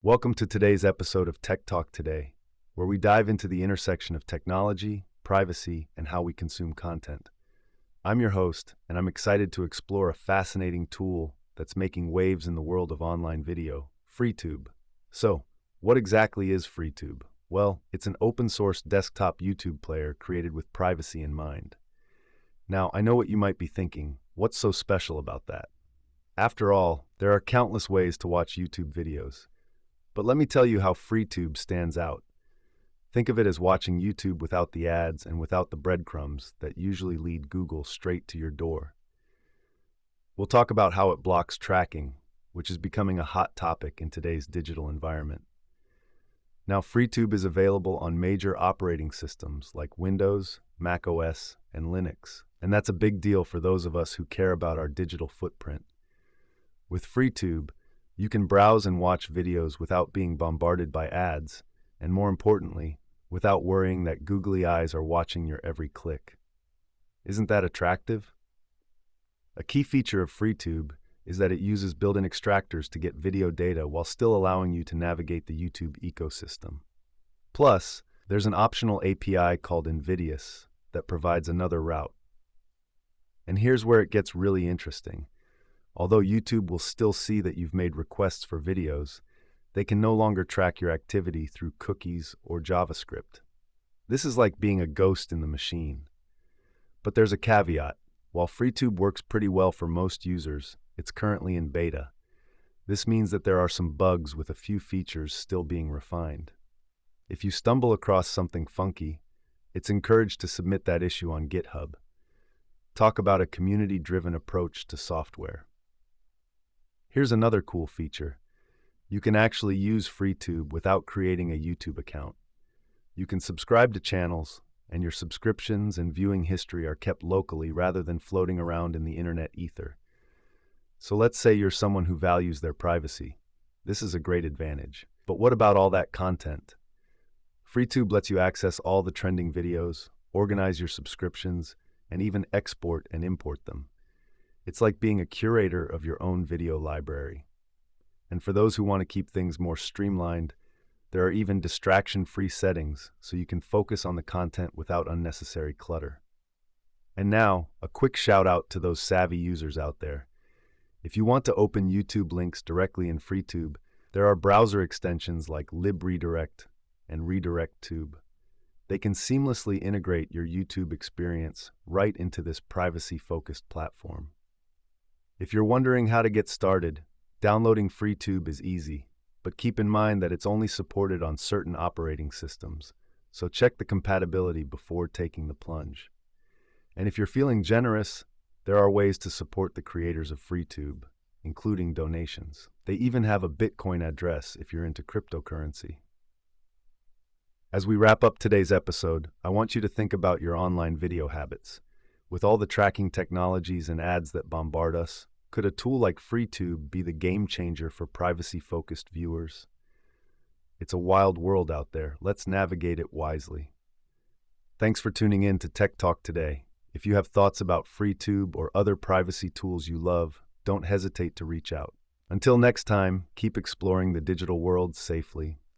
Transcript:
Welcome to today's episode of Tech Talk Today, where we dive into the intersection of technology, privacy, and how we consume content. I'm your host, and I'm excited to explore a fascinating tool that's making waves in the world of online video, FreeTube. So, what exactly is FreeTube? Well, it's an open-source desktop YouTube player created with privacy in mind. Now, I know what you might be thinking. What's so special about that? After all, there are countless ways to watch YouTube videos. But let me tell you how FreeTube stands out. Think of it as watching YouTube without the ads and without the breadcrumbs that usually lead Google straight to your door. We'll talk about how it blocks tracking, which is becoming a hot topic in today's digital environment. Now, FreeTube is available on major operating systems like Windows, macOS, and Linux, and that's a big deal for those of us who care about our digital footprint. With FreeTube, you can browse and watch videos without being bombarded by ads, and more importantly, without worrying that googly eyes are watching your every click. Isn't that attractive? A key feature of FreeTube is that it uses built-in extractors to get video data while still allowing you to navigate the YouTube ecosystem. Plus, there's an optional API called Invidious that provides another route. And here's where it gets really interesting. Although YouTube will still see that you've made requests for videos, they can no longer track your activity through cookies or JavaScript. This is like being a ghost in the machine. But there's a caveat. While FreeTube works pretty well for most users, it's currently in beta. This means that there are some bugs with a few features still being refined. If you stumble across something funky, it's encouraged to submit that issue on GitHub. Talk about a community-driven approach to software. Here's another cool feature. You can actually use FreeTube without creating a YouTube account. You can subscribe to channels, and your subscriptions and viewing history are kept locally rather than floating around in the internet ether. So let's say you're someone who values their privacy. This is a great advantage. But what about all that content? FreeTube lets you access all the trending videos, organize your subscriptions, and even export and import them. It's like being a curator of your own video library. And for those who want to keep things more streamlined, there are even distraction-free settings so you can focus on the content without unnecessary clutter. And now, a quick shout out to those savvy users out there. If you want to open YouTube links directly in FreeTube, there are browser extensions like libRedirect and RedirectTube. They can seamlessly integrate your YouTube experience right into this privacy-focused platform. If you're wondering how to get started, downloading FreeTube is easy, but keep in mind that it's only supported on certain operating systems, so check the compatibility before taking the plunge. And if you're feeling generous, there are ways to support the creators of FreeTube, including donations. They even have a Bitcoin address if you're into cryptocurrency. As we wrap up today's episode, I want you to think about your online video habits. With all the tracking technologies and ads that bombard us, could a tool like FreeTube be the game changer for privacy-focused viewers? It's a wild world out there. Let's navigate it wisely. Thanks for tuning in to Tech Talk Today. If you have thoughts about FreeTube or other privacy tools you love, don't hesitate to reach out. Until next time, keep exploring the digital world safely.